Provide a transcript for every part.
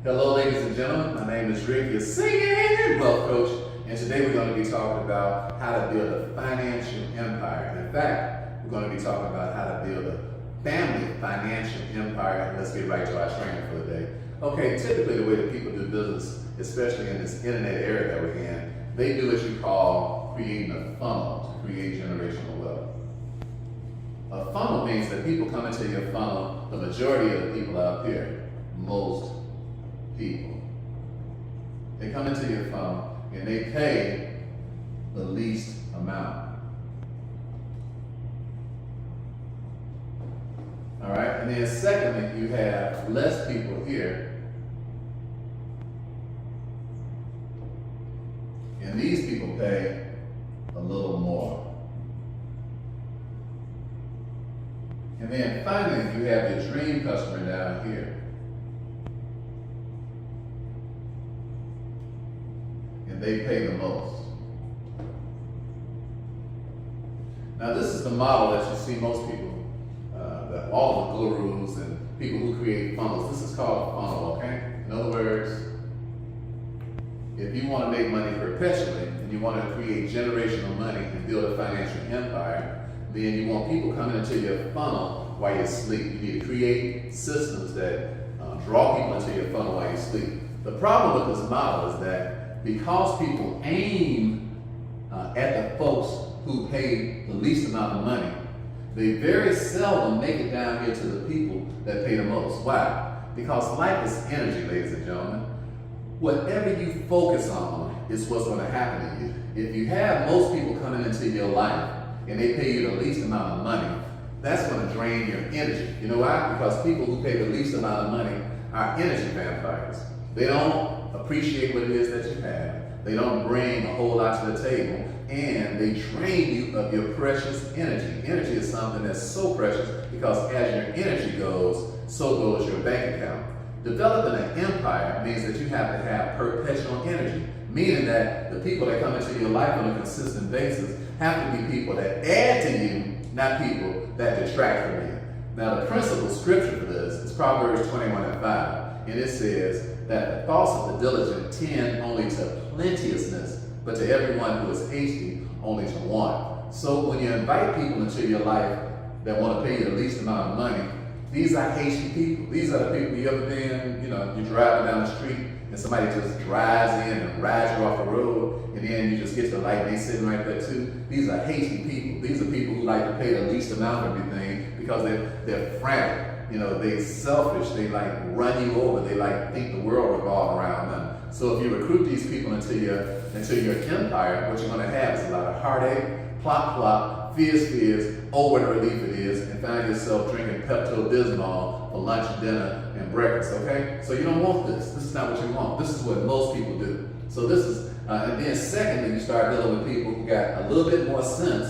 Hello, ladies and gentlemen. My name is Rick, your singing wealth coach, and today we're going to be talking about how to build a financial empire. In fact, we're going to be talking about how to build a family financial empire. And let's get right to our training for the day. Okay, typically the way that people do business, especially in this internet era that we're in, they do what you call creating a funnel to create generational wealth. A funnel means that people come into your funnel, the majority of the people out here, most people. They come into your funnel and they pay the least amount. All right, and then secondly, you have less people here. And these people pay a little more. And then finally, you have your dream customer down here. And they pay the most. Now this is the model that you see most people, all the gurus and people who create funnels. This is called a funnel, okay? In other words, if you want to make money perpetually and you want to create generational money and build a financial empire, then you want people coming into your funnel while you sleep. You need to create systems that draw people into your funnel while you sleep. The problem with this model is that because people aim at the folks who pay the least amount of money, they very seldom make it down here to the people that pay the most. Why? Because life is energy, ladies and gentlemen. Whatever you focus on is what's going to happen to you. If you have most people coming into your life and they pay you the least amount of money, that's going to drain your energy. You know why? Because people who pay the least amount of money are energy vampires. They don't appreciate what it is that you have. They don't bring a whole lot to the table, and they drain you of your precious energy. Energy is something that's so precious because as your energy goes, so goes your bank account. Developing an empire means that you have to have perpetual energy, meaning that the people that come into your life on a consistent basis have to be people that add to you, not people that detract from you. Now the principal scripture for this is Proverbs 21:5, and it says that the thoughts of the diligent tend only to plenteousness, but to everyone who is hasty, only to want. So when you invite people into your life that want to pay you the least amount of money, these are hasty people. These are the people you ever been, you're driving down the street and somebody just drives in and rides you off the road, and then you just get to the light and they sitting right there too. These are hasty people. These are people who like to pay the least amount of everything because they're frantic. They're selfish. They like run you over. They like think the world revolves around them. So if you recruit these people into your empire, what you're going to have is a lot of heartache, plop, fears, what a relief it is, and find yourself drinking Pepto-Bismol for lunch, dinner, and breakfast, okay? So you don't want this. This is not what you want. This is what most people do. So this is, and then secondly, you start dealing with people who got a little bit more sense.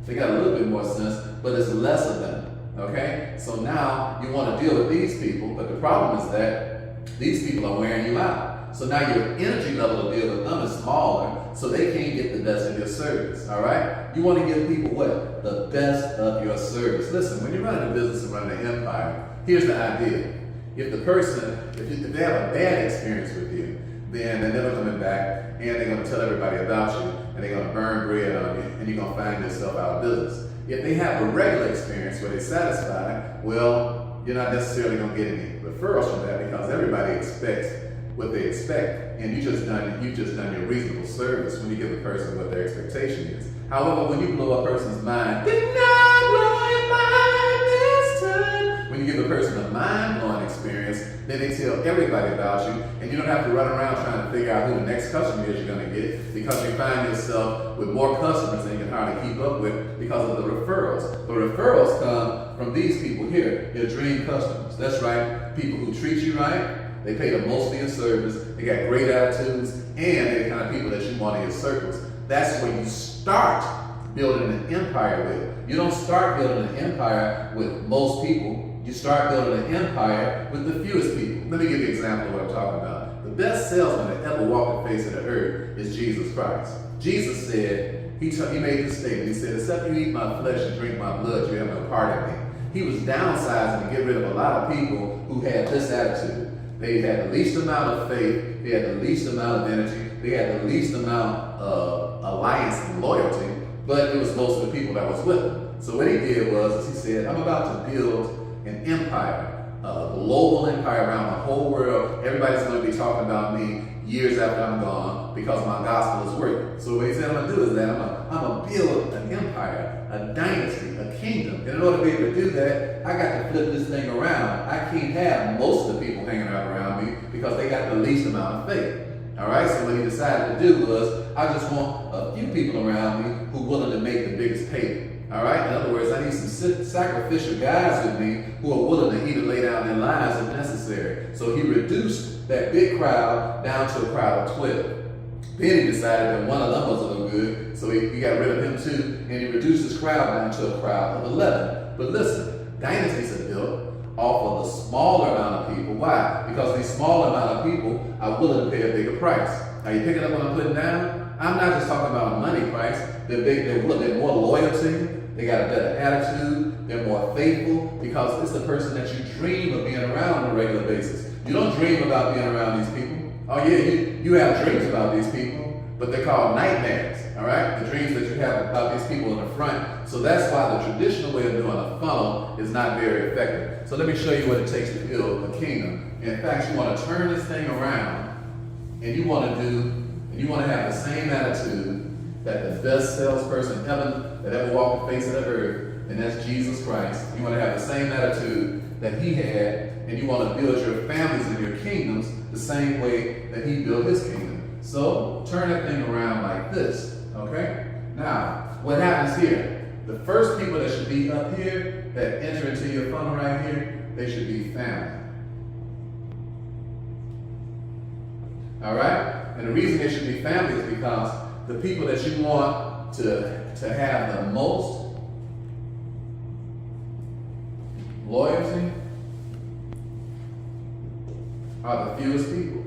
They got a little bit more sense, but it's less of them, okay? So now you want to deal with these people, but the problem is that these people are wearing you out. So now your energy level to deal with them is smaller, so they can't get the best of your service, all right? You want to give people what? The best of your service. Listen, when you're running a business and running an empire, here's the idea. If they have a bad experience with you, then they're never coming back, and they're going to tell everybody about you, and they're going to burn bread on you, and you're going to find yourself out of business. If they have a regular experience where they're satisfied, well, you're not necessarily going to get any referrals from that because everybody expects what they expect, and you've just done your reasonable service when you give a person what their expectation is. However, when you blow a person's mind, did not blow your mind this time. When you give a person a mind-blowing experience, then they tell everybody about you, and you don't have to run around trying to figure out who the next customer is you're going to get because you find yourself with more customers than you can hardly keep up with because of the referrals. The referrals come from these people here, your dream customers. That's right, people who treat you right. They pay the most for your service, they got great attitudes, and they're the kind of people that you want in your circles. That's where you start building an empire with. You don't start building an empire with most people. You start building an empire with the fewest people. Let me give you an example of what I'm talking about. The best salesman that ever walked the face of the earth is Jesus Christ. Jesus said, he made this statement. He said, except you eat my flesh and drink my blood, you have no part in me. He was downsizing to get rid of a lot of people who had this attitude. They had the least amount of faith. They had the least amount of energy. They had the least amount of alliance and loyalty, but it was most of the people that was with him. So what he did was, he said, I'm about to build an empire, a global empire around the whole world. Everybody's going to be talking about me years after I'm gone because my gospel is working. So what he said I'm going to do is that I'm going to build an empire, a dynasty, a kingdom. And in order to be able to do that, I got to flip this thing around. I can't have most of the people hanging out around me because they got the least amount of faith. All right, so what he decided to do was, I just want a few people around me who are willing to make the biggest payment. All right, in other words, I need some sacrificial guys with me who are willing to even lay down their lives if necessary. So he reduced that big crowd down to a crowd of 12. Then he decided that one of them wasn't no good, so he got rid of him too, and he reduced his crowd down to a crowd of 11. But listen, dynasties are built off of the smaller amount of people. Why? Because these smaller amount of people are willing to pay a bigger price. Are you picking up what I'm putting down? I'm not just talking about a money price. They're more loyal to you. They got a better attitude. They're more faithful because it's the person that you dream of being around on a regular basis. You don't dream about being around these people. Oh yeah, you have dreams about these people, but they're called nightmares. All right, the dreams that you have about these people in the front. So that's why the traditional way of doing a funnel is not very effective. So let me show you what it takes to build a kingdom. In fact, you want to turn this thing around, and you want to have the same attitude that the best salesperson that ever walked the face of the earth, and that's Jesus Christ. You want to have the same attitude that he had, and you want to build your families and your kingdoms the same way that he built his kingdom. So turn that thing around like this, okay? Now, what happens here? The first people that should be up here, that enter into your funnel right here, they should be family. All right? And the reason they should be family is because the people that you want to have the most loyalty are the fewest people.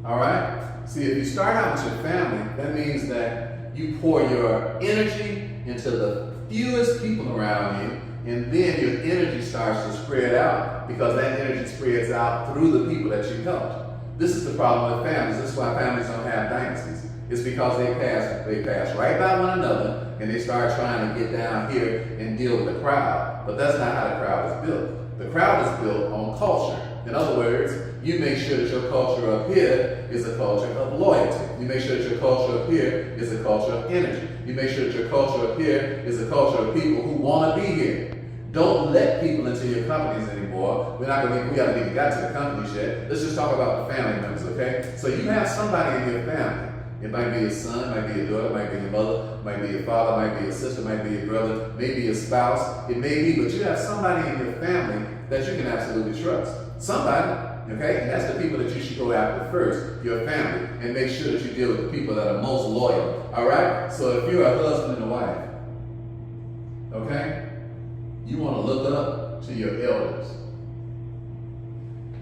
All right? See, if you start out with your family, that means that you pour your energy into the fewest people around you, and then your energy starts to spread out because that energy spreads out through the people that you helped. This is the problem with families. This is why families don't have dynasties. It's because they pass right by one another and they start trying to get down here and deal with the crowd. But that's not how the crowd is built. The crowd is built on culture. In other words, you make sure that your culture up here is a culture of loyalty. You make sure that your culture up here is a culture of energy. You make sure that your culture up here is a culture of people who want to be here. Don't let people into your companies anymore. We haven't even got to the companies yet. Let's just talk about the family members, okay? So you have somebody in your family. It might be your son, it might be your daughter, it might be your mother, it might be your father, it might be your sister, it might be your brother, maybe your spouse. It may be, but you have somebody in your family that you can absolutely trust. Somebody, okay? And that's the people that you should go after first, your family, and make sure that you deal with the people that are most loyal, all right? So if you're a husband and a wife, okay? You want to look up to your elders.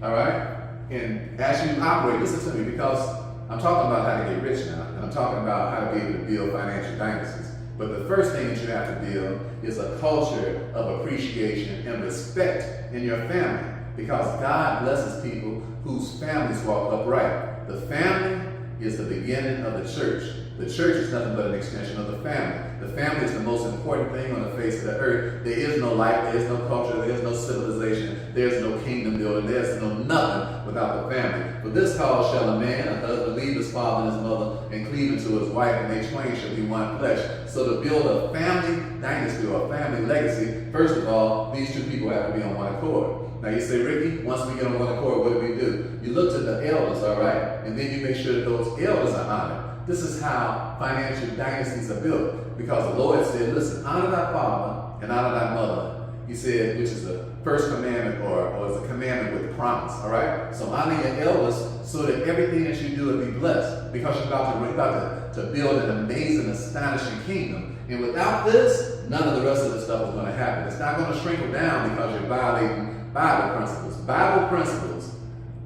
All right? And as you operate, listen to me, because I'm talking about how to get rich now, and I'm talking about how to be able to build financial dynasties. But the first thing that you have to build is a culture of appreciation and respect in your family, because God blesses people whose families walk upright. The family is the beginning of the church. The church is nothing but an extension of the family. The family is the most important thing on the face of the earth. There is no life, there is no culture, there is no civilization, there is no kingdom building, there is no nothing without the family. For this cause shall a man, a husband, leave his father and his mother, and cleave unto his wife, and they twain shall be one flesh. So to build a family dynasty or a family legacy, first of all, these two people have to be on one accord. Now you say, Ricky, once we get on one accord, what do? You look to the elders, all right? And then you make sure that those elders are honored. This is how financial dynasties are built. Because the Lord said, listen, honor thy father and honor thy mother. He said, which is the first commandment or is a commandment with promise, all right? So honor your elders so that everything that you do will be blessed. Because you're about to build an amazing, astonishing kingdom. And without this, none of the rest of the stuff is going to happen. It's not going to shrink down because you're violating Bible principles. Bible principles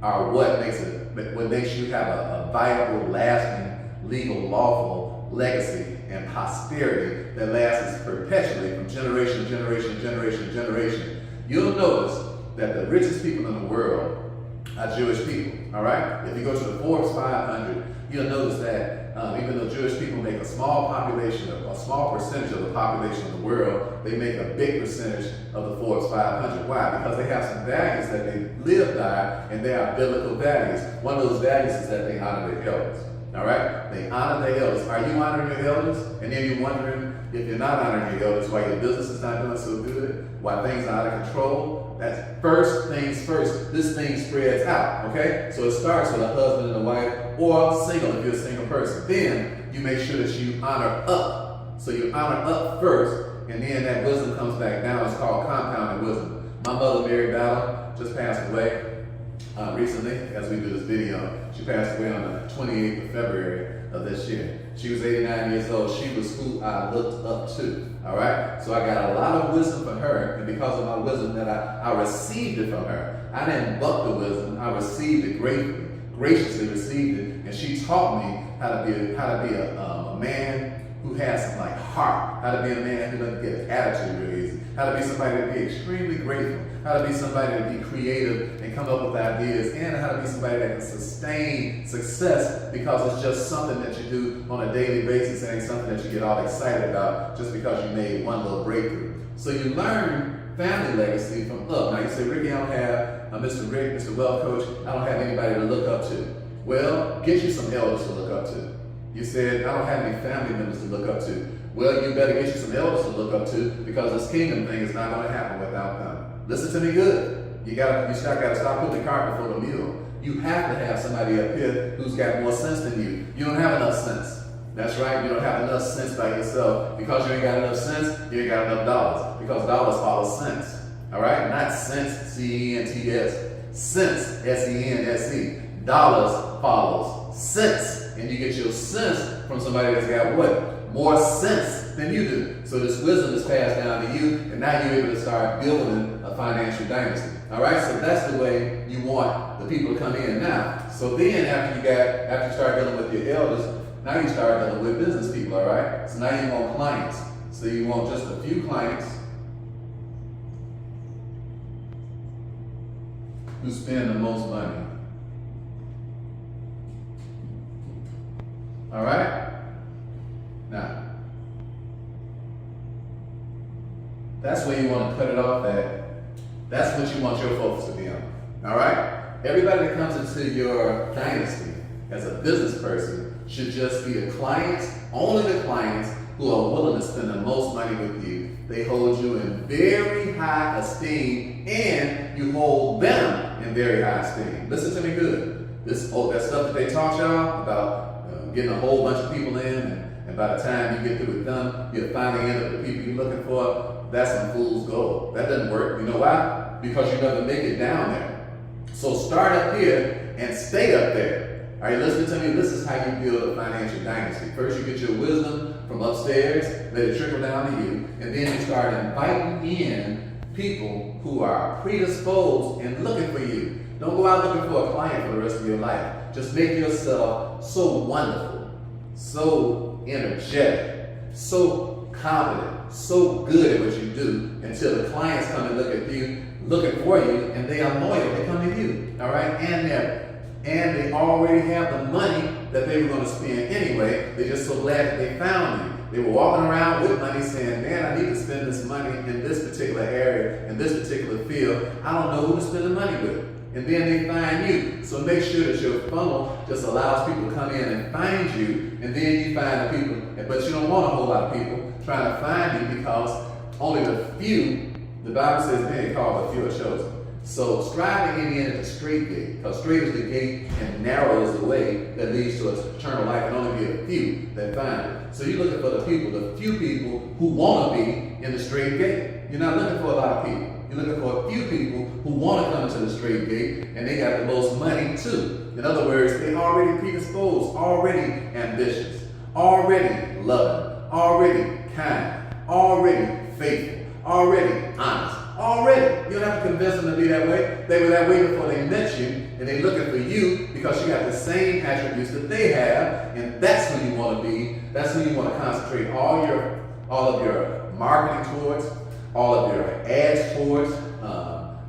are what makes you have a viable, lasting, legal, lawful legacy and prosperity that lasts perpetually from generation to generation to generation to generation. You'll notice that the richest people in the world are Jewish people, all right? If you go to the Forbes 500, you'll notice that even though Jewish people make a small population, a small percentage of the population of the world, they make a big percentage of the Forbes 500. Why? Because they have some values that they live by, and they are biblical values. One of those values is that they honor their elders. All right? They honor their elders. Are you honoring your elders? And then you're wondering if you're not honoring your elders, why your business is not doing so good, why things are out of control. That's first things first. This thing spreads out, okay? So it starts with a husband and a wife, or single if you're a single person. Then you make sure that you honor up. So you honor up first, and then that wisdom comes back down. It's called compounded wisdom. My mother, Mary Battle, just passed away recently as we do this video. She passed away on the 28th of February of this year. She was 89 years old. She was who I looked up to. All right? So I got a lot of wisdom from her, and because of my wisdom that I received it from her. I didn't buck the wisdom. I received it gratefully, graciously received it, and she taught me how to be a man who has some like heart, how to be a man who doesn't get attitude real easy, how to be somebody to be extremely grateful, how to be somebody to be creative and come up with ideas, and how to be somebody that can sustain success because it's just something that you do on a daily basis. It ain't something that you get all excited about just because you made one little breakthrough. So you learn family legacy from up. Now you say, Ricky, I don't have Mr. Rick, Mr. Wealth Coach, I don't have anybody to look up to. Well, get you some elders to look up to. You said, I don't have any family members to look up to. Well, you better get you some elders to look up to, because this kingdom thing is not going to happen without them. Listen to me good. You gotta stop putting the cart before the mule. You have to have somebody up here who's got more sense than you. You don't have enough sense. That's right, you don't have enough sense by yourself. Because you ain't got enough sense, you ain't got enough dollars. Because dollars follow sense. All right? Not sense, C-E-N-T-S. Sense, S-E-N-S-E. Dollars follows sense. And you get your sense from somebody that's got what? More sense than you do. So this wisdom is passed down to you, and now you're able to start building a financial dynasty. All right, so that's the way you want the people to come in now. So then after you start dealing with your elders, now you start dealing with business people, all right? So now you want clients. So you want just a few clients who spend the most money. All right? Now, that's where you want to cut it off at. That's what you want your focus to be on. All right? Everybody that comes into your dynasty as a business person should just be the clients, only the clients who are willing to spend the most money with you. They hold you in very high esteem, and you hold them in very high esteem. Listen to me good. That stuff that they taught y'all about getting a whole bunch of people in, and by the time you get through with them, you'll finally end up with the people you're looking for. That's some fool's gold. That doesn't work. You know why? Because you never make it down there. So start up here and stay up there. Are you listening to me? This is how you build a financial dynasty. First, you get your wisdom from upstairs, let it trickle down to you, and then you start inviting in people who are predisposed and looking for you. Don't go out looking for a client for the rest of your life. Just make yourself so wonderful, so energetic, so confident, so good at what you do until the clients come and look at you, looking for you, and they are loyal. They come to you, all right? And they already have the money that they were going to spend anyway. They're just so glad that they found you. They were walking around with money saying, man, I need to spend this money in this particular area, in this particular field. I don't know who to spend the money with. And then they find you. So make sure that your funnel just allows people to come in and find you, and then you find the people. But you don't want a whole lot of people trying to find you, because only the few, the Bible says, many called, but few are chosen. So strive to get in at the straight gate, because straight is the gate and narrow is the way that leads to eternal life, and only be a few that find it. So you're looking for the few people who want to be in the straight gate. You're not looking for a lot of people. You're looking for a few people who want to come to the straight gate, and they got the most money too. In other words, they already predisposed, already ambitious, already loving, already kind, already faithful, already honest, already. You don't have to convince them to be that way. They were that way before they met you, and they're looking for you because you got the same attributes that they have, and that's who you want to be. That's who you want to concentrate all of your marketing towards, all of your ads towards,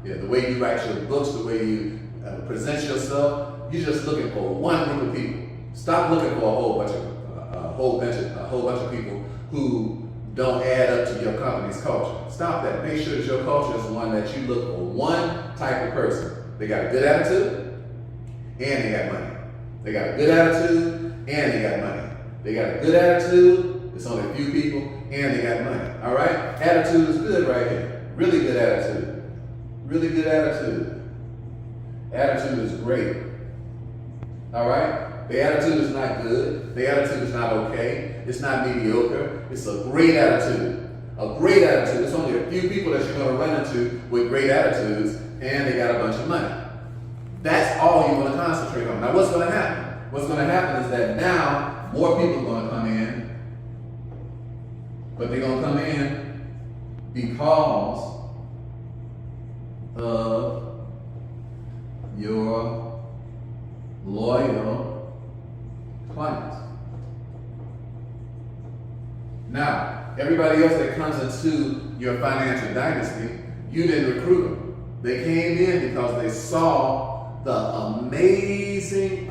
the way you write your books, the way you present yourself. You're just looking for one group of people. Stop looking for a whole bunch of people who don't add up to your company's culture. Stop that. Make sure that your culture is one that you look for one type of person. They got a good attitude and they got money. They got a good attitude and they got money. They got a good attitude, it's only a few people, and they got money. All right? Attitude is good right here. Really good attitude. Really good attitude. Attitude is great. All right? The attitude is not good. The attitude is not okay. It's not mediocre. It's a great attitude. A great attitude. It's only a few people that you're going to run into with great attitudes, and they got a bunch of money. That's all you want to concentrate on. Now, what's going to happen? What's going to happen is that now more people are going to come in, but they're going to come in because of your loyal clients. Now, everybody else that comes into your financial dynasty, you didn't recruit them. They came in because they saw the amazing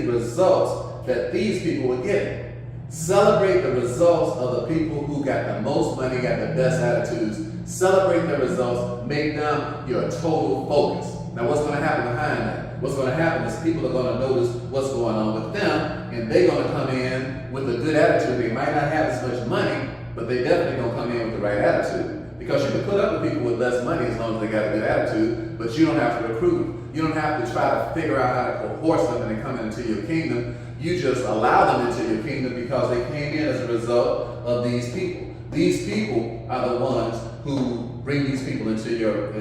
results that these people were getting. Celebrate the results of the people who got the most money, got the best attitudes. Celebrate their results, make them your total focus. Now what's going to happen behind that? What's going to happen is people are going to notice what's going on with them, and they're going to come in with a good attitude. They might not have as much money, but they definitely going to come in with the right attitude. Because you can put up with people with less money as long as they got a good attitude, but you don't have to recruit them. You don't have to try to figure out how to coerce them and they come into your kingdom. You just allow them into your kingdom because they came in as a result of these people. These people are the ones who bring these people into your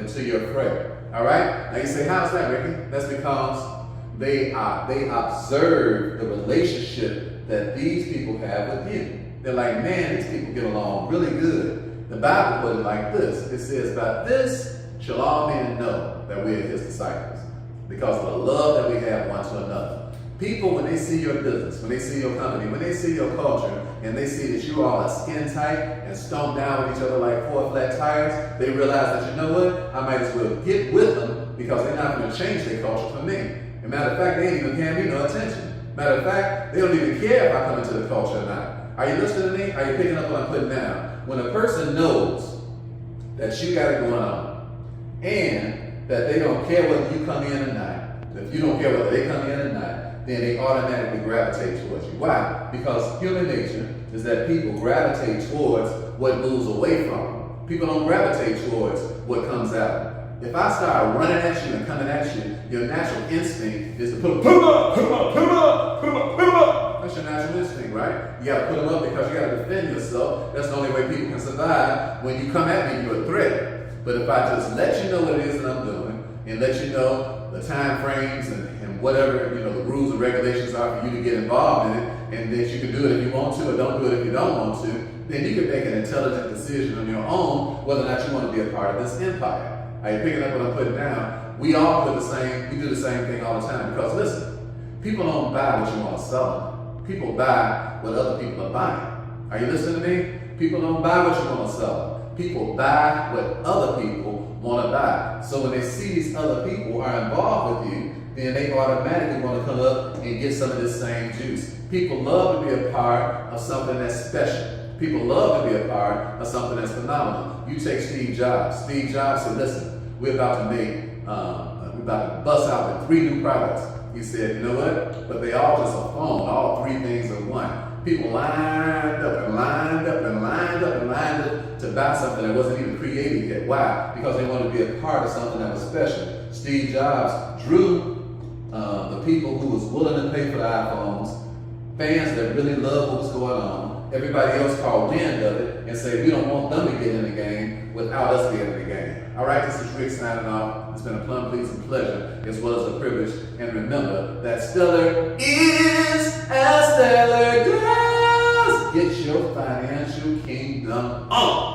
fray. All right? Now you say, how's that, Ricky? That's because they observe the relationship that these people have with you. They're like, man, these people get along really good. The Bible put it like this. It says, by this shall all men know that we are his disciples, because of the love that we have one to another. People, when they see your business, when they see your company, when they see your culture, and they see that you all are skin tight and stomp down with each other like 4 flat tires, they realize that, you know what, I might as well get with them because they're not going to change their culture for me. As a matter of fact, they ain't even paying me no attention. Matter of fact, they don't even care if I come into the culture or not. Are you listening to me? Are you picking up what I'm putting down? When a person knows that you got it going on and that they don't care whether you come in or not, if you don't care whether they come in or not, then they automatically gravitate towards you. Why? Because human nature is that people gravitate towards what moves away from them. People don't gravitate towards what comes out. If I start running at you and coming at you, your natural instinct is to put them up, put them up, put them up, put them up, put them up. That's your natural instinct, right? You gotta put them up because you gotta defend yourself. That's the only way people can survive. When you come at me, you're a threat. But if I just let you know what it is that I'm doing and let you know the time frames and whatever, the rules and regulations are for you to get involved in it, and that you can do it if you want to or don't do it if you don't want to, then you can make an intelligent decision on your own whether or not you want to be a part of this empire. Are you picking up what I'm putting down? We all do the same thing all the time. Because listen, people don't buy what you want to sell them. People buy what other people are buying. Are you listening to me? People don't buy what you want to sell them. People buy what other people want to buy. So when they see these other people are involved with you, then they automatically want to come up and get some of this same juice. People love to be a part of something that's special. People love to be a part of something that's phenomenal. You take Steve Jobs. Steve Jobs said, listen, we're about to bust out with 3 new products. He said, you know what? But they all just are phone. All 3 things are one. People lined up and lined up and lined up and lined up to buy something that wasn't even created yet. Why? Because they wanted to be a part of something that was special. Steve Jobs drew the people who was willing to pay for the iPhones, fans that really loved what was going on. Everybody else caught wind of it and said, we don't want them to get in the game without us being in the game. All right, this is Rick signing off. It's been a plum pleasing pleasure as well as a privilege. And remember that stellar is as stellar does. Get your financial kingdom on.